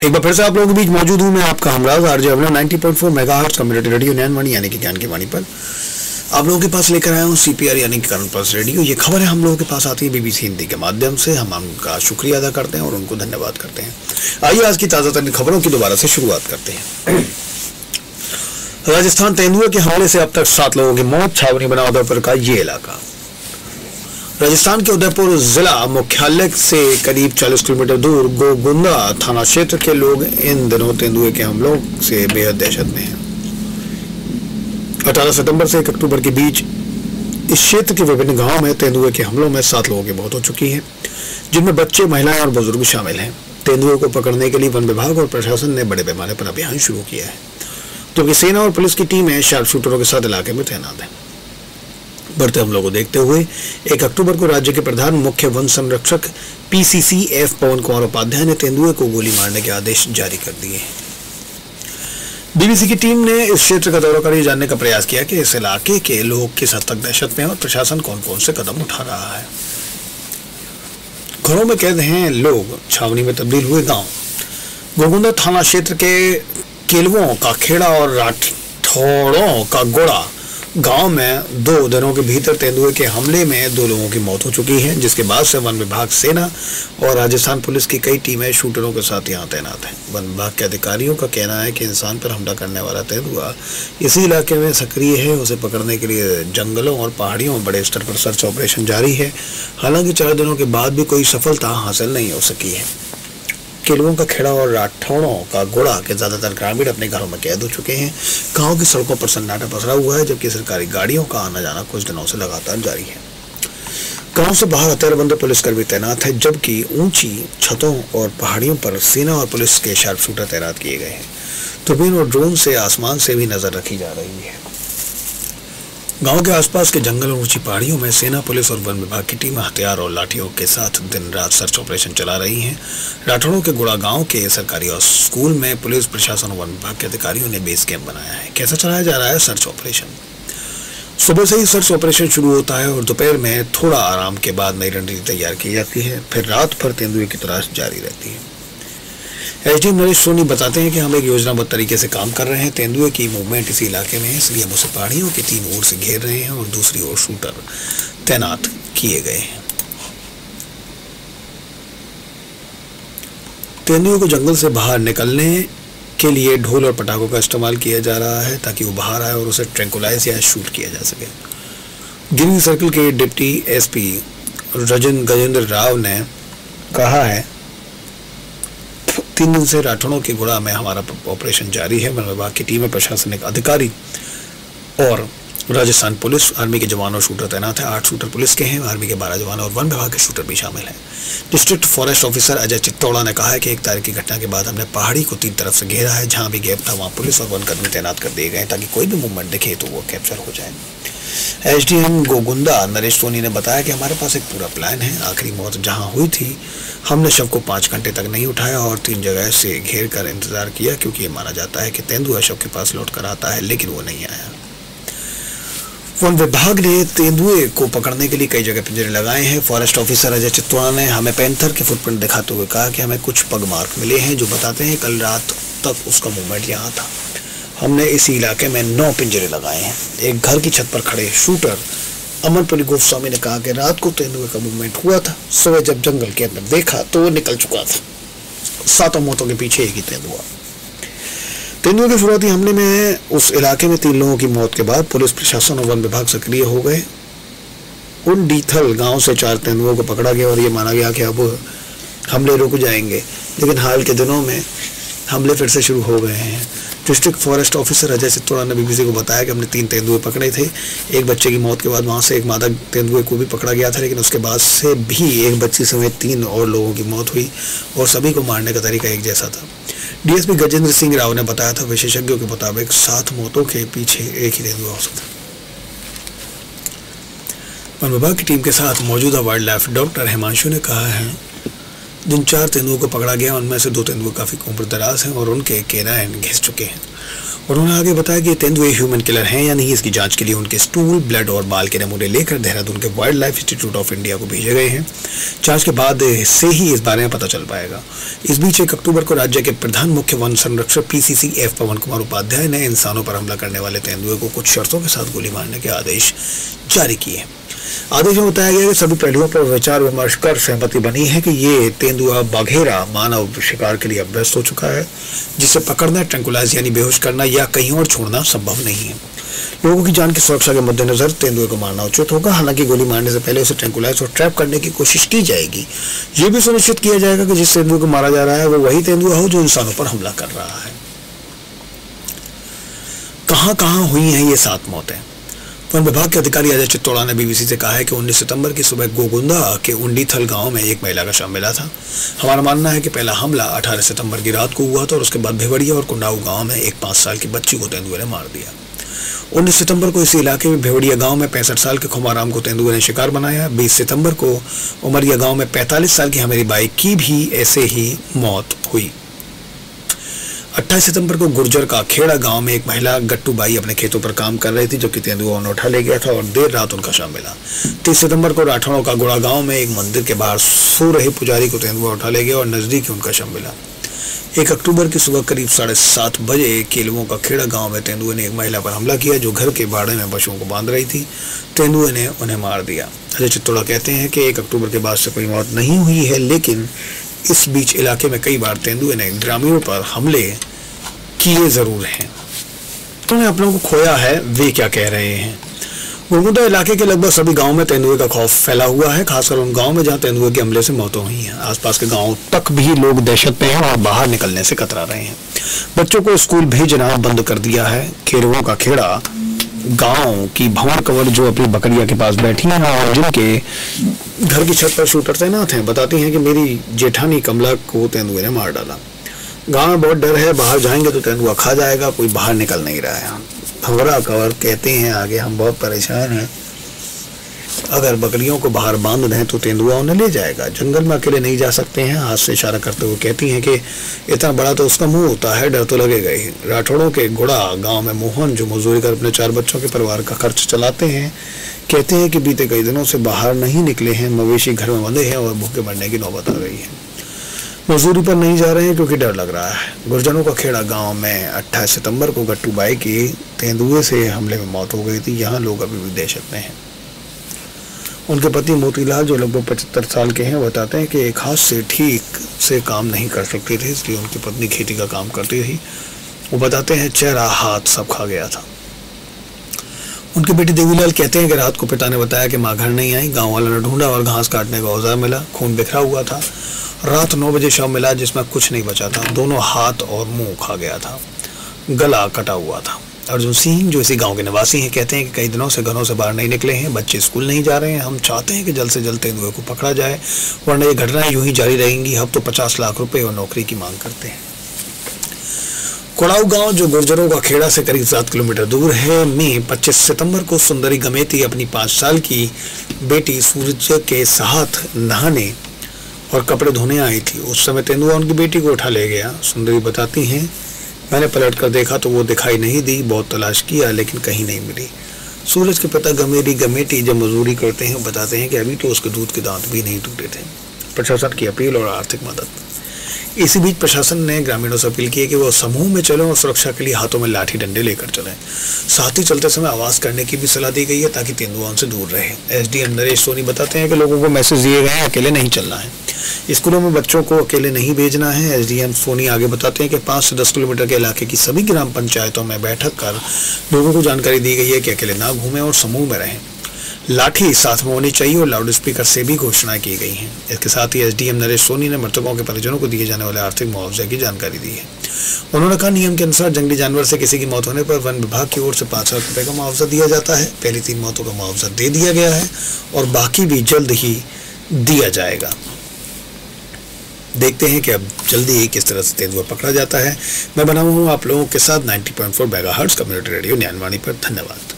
एक बार फिर से आप लोगों के बीच मौजूद हूं मैं, आपका हमराज आरजे अवला 90.4 मेगाहर्ट्ज कम्युनिटी रेडियो ज्ञानवाणी यानी कि ज्ञान की वाणी पर आप लोगों के पास लेकर आया हूं CPR यानी कि करंट पल्स रेडियो। ये खबर है हम लोगों के पास आती है BBC हिंदी के माध्यम से। हम उनका शुक्रिया अदा करते हैं और उनको धन्यवाद करते हैं। आइए आज की ताज़ा तरीन खबरों की दोबारा से शुरुआत करते हैं। राजस्थान तेंदुए के हमले से अब तक 7 लोगों की मौत। छावनी बना उदयपुर का ये इलाका। राजस्थान के उदयपुर जिला मुख्यालय से करीब 40 किलोमीटर दूर गोगुंदा थाना क्षेत्र के लोग इन दिनों तेंदुए के हमलों से बेहद दहशत में हैं। 18 सितंबर से 1 अक्टूबर के बीच इस क्षेत्र के विभिन्न गांवों में तेंदुए के हमलों में 7 लोगों की मौत हो चुकी है, जिनमें बच्चे, महिलाएं और बुजुर्ग शामिल हैं। तेंदुए को पकड़ने के लिए वन विभाग और प्रशासन ने बड़े पैमाने पर अभियान शुरू किया है, जबकि सेना और पुलिस की टीमें शार्प शूटरों के साथ इलाके में तैनात है। बढ़ते हमलों को देखते हुए 1 अक्टूबर को राज्य के प्रधान मुख्य वन संरक्षक PCCF पवन कुमार उपाध्याय ने तेंदुए को गोली मारने के आदेश जारी कर दिए हैं। BBC की टीम ने इस क्षेत्र का दौरा कर ये जानने का प्रयास किया कि इस इलाके के लोग किस हद तक दहशत में हैं और प्रशासन कौन कौन से कदम उठा रहा है। घरों में कैद हैं लोग, छावनी में तब्दील हुए गांव। गोगुंदा थाना क्षेत्र के केलवों का खेड़ा और राठौड़ों का गोड़ा गांव में 2 दिनों के भीतर तेंदुए के हमले में 2 लोगों की मौत हो चुकी है, जिसके बाद से वन विभाग, सेना और राजस्थान पुलिस की कई टीमें शूटरों के साथ यहां तैनात हैं। वन विभाग के अधिकारियों का कहना है कि इंसान पर हमला करने वाला तेंदुआ इसी इलाके में सक्रिय है। उसे पकड़ने के लिए जंगलों और पहाड़ियों में बड़े स्तर पर सर्च ऑपरेशन जारी है। हालांकि 4 दिनों के बाद भी कोई सफलता हासिल नहीं हो सकी है। केलवों का खेड़ा और राठौड़ों का गोड़ा के ज्यादातर ग्रामीण अपने घरों में कैद हो चुके हैं। गांव की सड़कों पर सन्नाटा पसरा हुआ है, जबकि सरकारी गाड़ियों का आना जाना कुछ दिनों से लगातार जारी है। गांव से बाहर हथियारबंद पुलिसकर्मी तैनात है, जबकि ऊंची छतों और पहाड़ियों पर सेना और पुलिस के शार्प शूटर तैनात किए गए हैं। दूरबीन और ड्रोन से आसमान से भी नजर रखी जा रही है। गांव के आसपास के जंगल और ऊंची पहाड़ियों में सेना, पुलिस और वन विभाग की टीम हथियार और लाठियों के साथ दिन रात सर्च ऑपरेशन चला रही हैं। राठौड़ों के गुड़ा गांव के सरकारी और स्कूल में पुलिस, प्रशासन और वन विभाग के अधिकारियों ने बेस कैंप बनाया है। कैसा चलाया जा रहा है सर्च ऑपरेशन? सुबह से ही सर्च ऑपरेशन शुरू होता है और दोपहर में थोड़ा आराम के बाद नई रणनीति तैयार की जाती है। फिर रात भर तेंदुए की तलाश जारी रहती है। SDM नरेश सोनी बताते हैं कि हम एक योजनाबद्ध तरीके से काम कर रहे हैं। तेंदुए की मूवमेंट इसी इलाके में है, इसलिए हम उसे पहाड़ियों के 3 ओर से घेर रहे हैं और दूसरी ओर शूटर तैनात किए गए हैं। तेंदुए को जंगल से बाहर निकलने के लिए ढोल और पटाखों का इस्तेमाल किया जा रहा है, ताकि वो बाहर आए और उसे ट्रैंकुलाइज या शूट किया जा सके। गिरिंग सर्कल के डिप्टी SP गजेंद्र राव ने कहा है, 3 दिन से राठौड़ों के गुड़ा में हमारा ऑपरेशन जारी है। वन विभाग की टीम में प्रशासनिक अधिकारी और राजस्थान पुलिस, आर्मी के जवान और शूटर तैनात है। 8 शूटर पुलिस के हैं, आर्मी के 12 जवान और वन विभाग के शूटर भी शामिल हैं। District forest officer Ajay Chittaura ने कहा है कि 1 तारीख की घटना के बाद हमने पहाड़ी को 3 तरफ से घेरा है। जहां भी गैप था वहां पुलिस और वनकर्मी तैनात कर दिए गए, ताकि कोई भी मूवमेंट दिखे तो वो कैप्चर हो जाए। SDM गोगुंदा नरेश सोनी ने बताया कि हमारे पास एक पूरा प्लान है। आखिरी मौत जहां हुई थी, हमने शव को 5 घंटे तक नहीं उठाया और 3 जगह से घेर कर इंतजार किया, क्योंकि ये माना जाता है कि तेंदुआ शव के पास लौट कर आता है, लेकिन वो नहीं आया। वन विभाग ने तेंदुए को पकड़ने के लिए कई जगह पिंजरे लगाए हैं। फॉरेस्ट ऑफिसर अजय चित्तौड़ा ने हमें पैंथर के फुटप्रिंट दिखाते हुए कहा कि हमें कुछ पग मार्क मिले हैं, जो बताते हैं कल रात तक उसका मूवमेंट यहाँ था। हमने इसी इलाके में 9 पिंजरे लगाए हैं। एक घर की छत पर खड़े शूटर अमरपुरी गोस्वामी ने कहा कि रात को तेंदुए का मूवमेंट हुआ था। सुबह जब जंगल के अंदर देखा तो वो निकल चुका था। 7 मौतों के पीछे एक ही तेंदुआ। तेंदुए के शुरुआती हमले में उस इलाके में 3 लोगों की मौत के बाद पुलिस, प्रशासन और वन विभाग सक्रिय हो गए। उन डीथल गांव से 4 तेंदुओं को पकड़ा गया और ये माना गया कि अब हमले रुक जाएंगे, लेकिन हाल के दिनों में हमले फिर से शुरू हो गए हैं। District forest officer Ajay Chittaura ने BBC को बताया कि हमने 3 तेंदुए पकड़े थे। एक बच्चे की मौत के बाद वहां से एक मादा तेंदुए को भी पकड़ा गया था, लेकिन उसके बाद से भी एक बच्ची समेत 3 और लोगों की मौत हुई और सभी को मारने का तरीका एक जैसा था। DSP गजेंद्र सिंह राव ने बताया था, विशेषज्ञों के मुताबिक 7 मौतों के पीछे एक ही तेंदुआ हो सकता है। वन विभाग की टीम के साथ मौजूदा वाइल्ड लाइफ डॉक्टर हिमांशु ने कहा है, जिन 4 तेंदुओं को पकड़ा गया उनमें से 2 तेंदुए काफ़ी उम्र दराज हैं और उनके केनाइन घिस चुके हैं। उन्होंने आगे बताया कि तेंदुए ह्यूमन किलर हैं या नहीं, इसकी जांच के लिए उनके स्टूल, ब्लड और बाल के नमूने लेकर देहरादून के wild life institute of India को भेजे गए हैं। जांच के बाद से ही इस बारे में पता चल पाएगा। इस बीच 1 अक्टूबर को राज्य के प्रधान मुख्य वन संरक्षक PCC F पवन कुमार उपाध्याय ने इंसानों पर हमला करने वाले तेंदुए को कुछ शर्तों के साथ गोली मारने के आदेश जारी किए हैं। आदेश में बताया गया कि सभी पहलुओं पर विचार विमर्श कर सहमति बनी है कि ये तेंदुआ बाघेरा मानव शिकार के लिए अभ्यस्त हो चुका है, जिसे पकड़ना, ट्रैंकुलाइज यानी बेहोश करना या कहीं और छोड़ना संभव नहीं है। लोगों की जान की सुरक्षा के मद्देनजर तेंदुए को मारना उचित होगा। हालांकि गोली मारने से पहले उसे ट्रैंकुलाइज और ट्रैप करने की कोशिश की जाएगी। ये भी सुनिश्चित किया जाएगा कि जिस तेंदुए को मारा जा रहा है वो वही तेंदुआ हो जो इंसानों पर हमला कर रहा है। कहां हुई हैं ये 7 मौतें? वन विभाग के अधिकारी अजय चित्तौड़ा ने BBC से कहा है कि 19 सितंबर की सुबह गोगुंदा के उंडीथल गांव में एक महिला का शव मिला था। हमारा मानना है कि पहला हमला 18 सितंबर की रात को हुआ था और उसके बाद भिवड़िया और कुंडाऊ गांव में एक 5 साल की बच्ची को तेंदुए ने मार दिया। 19 सितंबर को इसी इलाके में भिवड़िया गांव में 65 साल के खुमाराम को तेंदुए ने शिकार बनाया। 20 सितंबर को उमरिया गांव में 45 साल की हमेरी बाई की भी ऐसे ही मौत हुई। 28 सितंबर को गुर्जर का खेड़ा गांव में एक महिला गट्टू बाई अपने खेतों पर काम कर रही थी, जो कि तेंदुआ उन्हें उठा ले गया था और देर रात उनका शव मिला। 30 सितंबर को राठौड़ों का गुड़ा गांव में एक मंदिर के बाहर सो रहे पुजारी को तेंदुआ उठा ले गया और नजदीक ही उनका शव मिला। 1 अक्टूबर की सुबह करीब 7:30 बजे केलवों का खेड़ा गांव में तेंदुए ने एक महिला पर हमला किया जो घर के बाड़े में पशुओं को बांध रही थी। तेंदुए ने उन्हें मार दिया। अजय चित्तौड़ा कहते हैं कि 1 अक्टूबर के बाद से कोई मौत नहीं हुई है, लेकिन इस बीच इलाके में कई बार तेंदुए ने ग्रामीणों पर हमले किए जरूर हैं। उन्होंने अपनों को खोया है, वे क्या कह रहे हैं? गोगुंदा इलाके के लगभग सभी गांवों में तेंदुए का खौफ फैला हुआ है, खासकर उन गांवों में जहां तेंदुए के हमले से मौतें हुई हैं। आसपास के गांवों तक भी लोग दहशत में हैं और बाहर निकलने से कतरा रहे हैं। बच्चों को स्कूल भेजना बंद कर दिया है। केरवों का खेड़ा गांव की भंवर कंवर जो अपनी बकरिया के पास बैठी हैं और जिनके घर की छत पर शूटर तैनात हैं, बताती हैं कि मेरी जेठानी कमला को तेंदुए ने मार डाला। गांव में बहुत डर है, बाहर जाएंगे तो तेंदुआ खा जाएगा, कोई बाहर निकल नहीं रहा है। भंवरा कंवर कहते हैं आगे, हम बहुत परेशान हैं, अगर बकरियों को बाहर बांध दें तो तेंदुआ उन्हें ले जाएगा। जंगल में अकेले नहीं जा सकते हैं। हाथ से इशारा करते हुए कहती हैं कि इतना बड़ा तो उसका मुंह होता है, डर तो लगेगा ही। राठौड़ों के गुड़ा गांव में मोहन, जो मजदूरी कर अपने 4 बच्चों के परिवार का खर्च चलाते हैं, कहते हैं कि बीते कई दिनों से बाहर नहीं निकले हैं। मवेशी घर में बंधे हैं और भूखे मरने की नौबत आ गई है। मजदूरी पर नहीं जा रहे हैं क्योंकि डर लग रहा है। गुर्जरों का खेड़ा गांव में 28 सितंबर को गट्टू बाई की तेंदुए से हमले में मौत हो गई थी। यहाँ लोग अभी भी दहशत में हैं। उनके पति मोतीलाल, जो लगभग 75 साल के हैं, बताते हैं कि एक हाथ से ठीक से काम नहीं कर सकते थे, इसलिए उनकी पत्नी खेती का काम करती थी। वो बताते हैं चेहरा हाथ सब खा गया था। उनके बेटे देवीलाल कहते हैं कि रात को पिता ने बताया कि माँ घर नहीं आई। गाँव वालों ने ढूंढा और घास काटने का औजार मिला। खून बिखरा हुआ था। रात 9 बजे शव मिला जिसमें कुछ नहीं बचा था। दोनों हाथ और मुंह खा गया था। गला कटा हुआ था। अर्जुन सिंह, जो इसी गांव के निवासी हैं, कहते हैं कि कई दिनों से घरों से बाहर नहीं निकले हैं। बच्चे स्कूल नहीं जा रहे हैं। हम चाहते हैं कि जल्द से जल्द तेंदुए को पकड़ा जाए, वरना ये घटनाएं यूं ही जारी रहेंगी। हम तो 50 लाख रुपए और नौकरी की मांग करते हैं। कोड़ाऊ गांव, जो गुर्जरों का खेड़ा से करीब 7 किलोमीटर दूर है, में 25 सितंबर को सुंदरी गमेती अपनी 5 साल की बेटी सूरज के साथ नहाने और कपड़े धोने आई थी। उस समय तेंदुआ उनकी बेटी को उठा ले गया। सुंदरी बताती हैं, मैंने पलट कर देखा तो वो दिखाई नहीं दी। बहुत तलाश किया लेकिन कहीं नहीं मिली। सूरज के पिता गमेटी जब मजदूरी करते हैं, बताते हैं कि अभी तो उसके दूध के दांत भी नहीं टूटे थे। प्रशासन की अपील और आर्थिक मदद। इसी बीच प्रशासन ने ग्रामीणों से अपील की है कि वो समूह में चलें और सुरक्षा के लिए हाथों में लाठी डंडे लेकर चलें। साथ ही चलते समय आवाज करने की भी सलाह दी गई है ताकि तेंदुआ उनसे दूर रहे। SDM नरेश सोनी बताते हैं कि लोगों को मैसेज दिए गए हैं अकेले नहीं चलना है। स्कूलों में बच्चों को अकेले नहीं भेजना है। SDM सोनी आगे बताते हैं कि 5 से 10 किलोमीटर के इलाके की सभी ग्राम पंचायतों में बैठक कर लोगों को जानकारी दी गई है कि अकेले ना घूमें और समूह में रहें। लाठी साथ में होनी चाहिए और लाउड स्पीकर से भी घोषणाएं की गई हैं। इसके साथ ही SDM नरेश सोनी ने मृतकों के परिजनों को दिए जाने वाले आर्थिक मुआवजे की जानकारी दी है। उन्होंने कहा, नियम के अनुसार जंगली जानवर से किसी की मौत होने पर वन विभाग की ओर से 5 लाख रुपए का मुआवजा दिया जाता है। पहली 3 मौतों का मुआवजा दे दिया गया है और बाकी भी जल्द ही दिया जाएगा। देखते हैं कि अब जल्दी ही किस तरह से तेंदुआ पकड़ा जाता है। मैं बना हूँ आप लोगों के साथ 90.4 मेगाहर्ट्ज कम्युनिटी रेडियो ज्ञानवाणी पर। धन्यवाद।